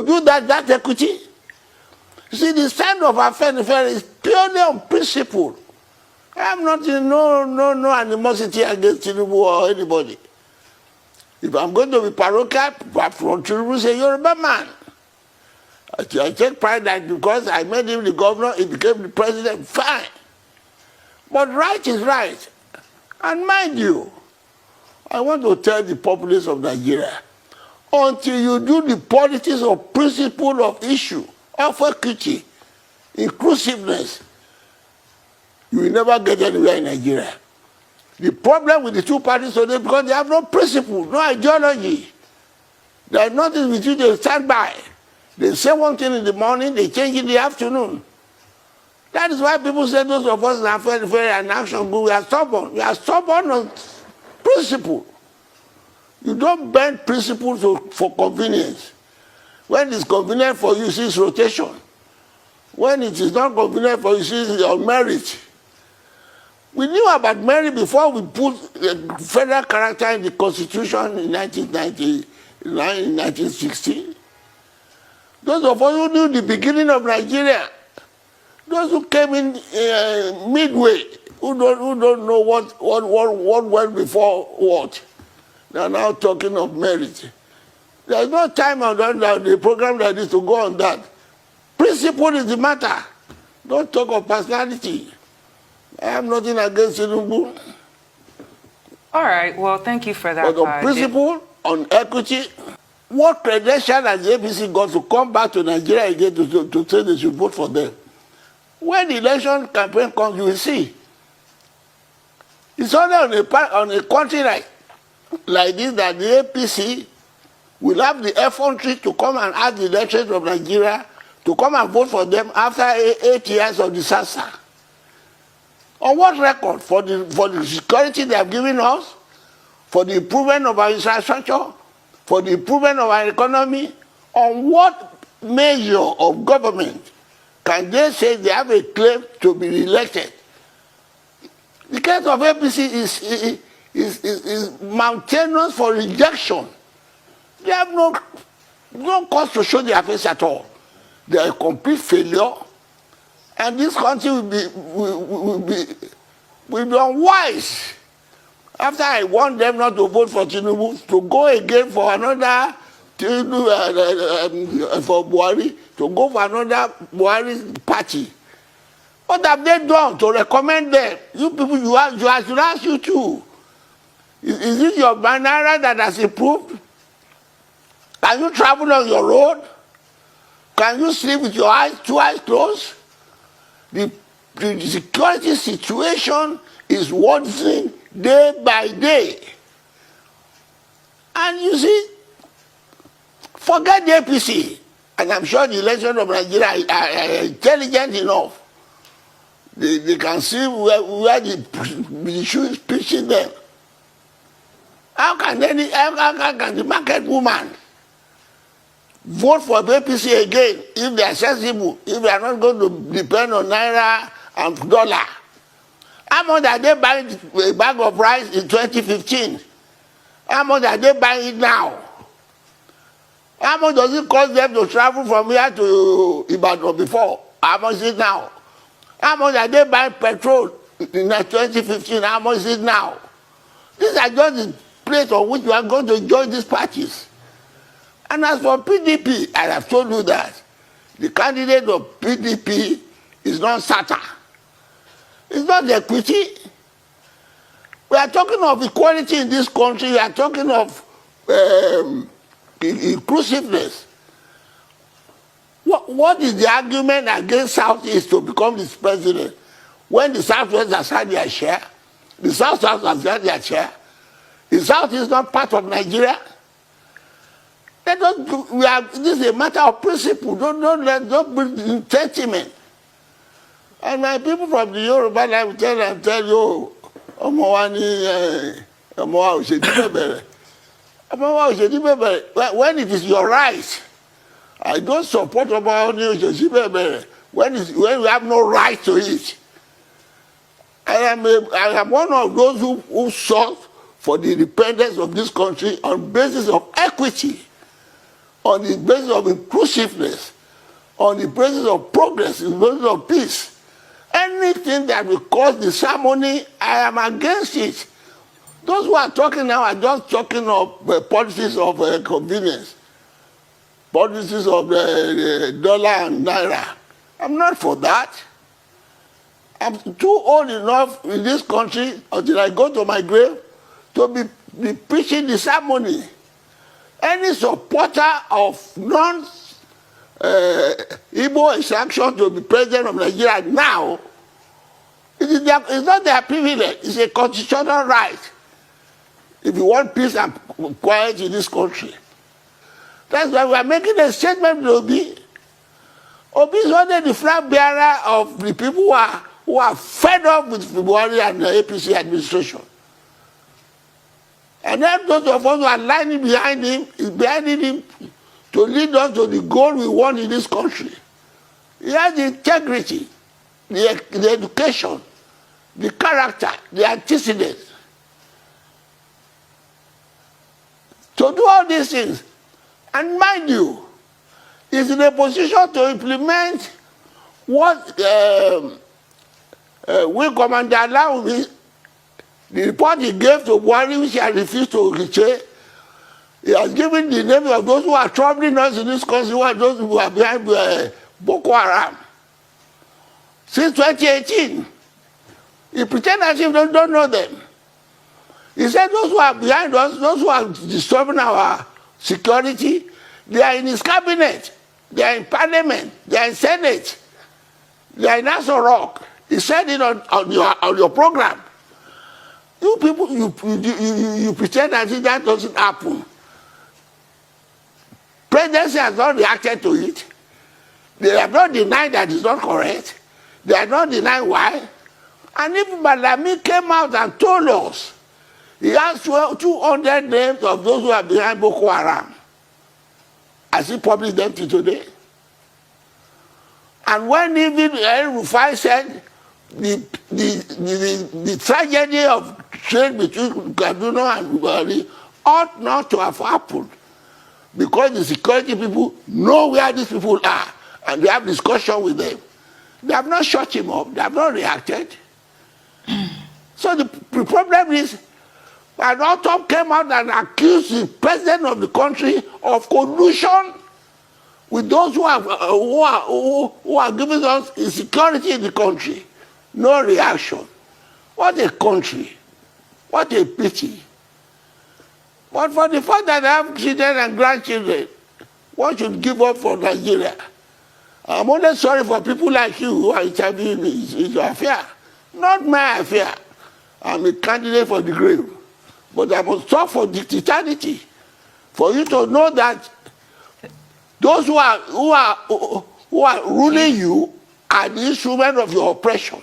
to do that equity. You see, the stand of Afenifere is purely on principle. I am not in no animosity against Tinubu or anybody. If I'm going to be parochial, from Tinubu say, you're a bad man. I take pride that because I made him the governor, he became the president, fine. But right is right. And mind you, I want to tell the populace of Nigeria, until you do the politics of principle of issue, of equity, inclusiveness, you will never get anywhere in Nigeria. The problem with the two parties today, because they have no principle, no ideology. There is nothing with you they stand by. They say one thing in the morning, they change in the afternoon. That is why people say those of us in Afenifere and Action Group, we are stubborn. We are stubborn on principle. You don't bend principles for convenience. When it's convenient for you, see it's rotation. When it is not convenient for you, see it's on merit. We knew about merit before we put federal character in the Constitution in 1960. Those of us who knew the beginning of Nigeria, those who came in midway, who don't know what went before what, they are now talking of merit. There is no time on the program like this to go on that. Principle is the matter. Don't talk of personality. I have nothing against Tinubu. All right. Well, thank you for that. But on principle, on equity, what credential has the APC got to come back to Nigeria again to say they should vote for them? When the election campaign comes, you will see. It's only on a country like this that the APC will have the effrontery to come and ask the electorate of Nigeria to come and vote for them after 8 years of disaster. On what record? For the security they have given us, for the improvement of our infrastructure, for the improvement of our economy. On what measure of government can they say they have a claim to be elected? The case of APC is mountainous for rejection. They have no cause to show their face at all. They are a complete failure, and this country will be unwise. After I warned them not to vote for Tinubu, to go again for another for Buhari, to go for another Buhari party. What have they done to recommend them? You people, I should ask you too. Is it your banana that has improved? Can you travel on your road? Can you sleep with your two eyes closed? The security situation is worsening day by day. And you see, forget the APC. And I'm sure the election of Nigeria are intelligent enough. They can see where the issue is pitching them. How can the market woman vote for APC again if they are sensible, if they are not going to depend on naira and dollar? How much are they buying a bag of rice in 2015? How much are they buying it now? How much does it cost them to travel from here to Ibadan before? How much is it now? How much are they buying petrol in 2015? How much is it now? These are just the place on which you are going to join these parties. And as for PDP, I have told you that the candidate of PDP is not SATA. It's not equity. We are talking of equality in this country. We are talking of inclusiveness. What is the argument against Southeast to become this president when the Southwest has had their share? The South-South has had their share. The South is not part of Nigeria. This is a matter of principle. Don't bring sentiment. And my people from the Yoruba, I will tell you, when it is your right, I don't support when we have no right to it. I am one of those who sought for the independence of this country on basis of equity. on the basis of inclusiveness, on the basis of progress, on the basis of peace. Anything that will cause disharmony, I am against it. Those who are talking now are just talking of policies of convenience, policies of the dollar and naira. I'm not for that. I'm too old enough in this country until I go to my grave to be preaching disharmony. Any supporter of Igbo extraction to be president of Nigeria now, it's not their privilege, it's a constitutional right. If you want peace and quiet in this country. That's why we are making a statement to Obi. Obi is only the flag bearer of the people who are fed up with Buhari and the APC administration. And then those of us who are lining behind him to lead us to the goal we want in this country. He has the integrity, the education, the character, the antecedents to do all these things. And mind you, he's in a position to implement what Wing Commander Alaomi, the report he gave to Buhari, which I refused to retain. He has given the name of those who are troubling us in this country, who are those who are behind Boko Haram. Since 2018, he pretends as if they don't know them. He said those who are behind us, those who are disturbing our security, they are in his cabinet, they are in parliament, they are in Senate, they are in Aso Rock. He said it on your program. You people, you pretend as if that doesn't happen. Presidency has not reacted to it. They have not denied that it's not correct. They have not denied why. And if Malami came out and told us, he has 200 names of those who are behind Boko Haram. Has he published them to today? And when even El Rufai said the tragedy of trade between Kaduna and Buhari ought not to have happened, because the security people know where these people are and they have discussion with them. They have not shut him up, they have not reacted. So the problem is, an author came out and accused the president of the country of collusion with those who are giving us insecurity in the country. No reaction. What a country. What a pity. But for the fact that I have children and grandchildren, one should give up for Nigeria. I'm only sorry for people like you who are interviewing me. It's your affair, not my affair. I'm a candidate for the grave. But I must talk for eternity, for you to know that those who are ruling you are the instrument of your oppression.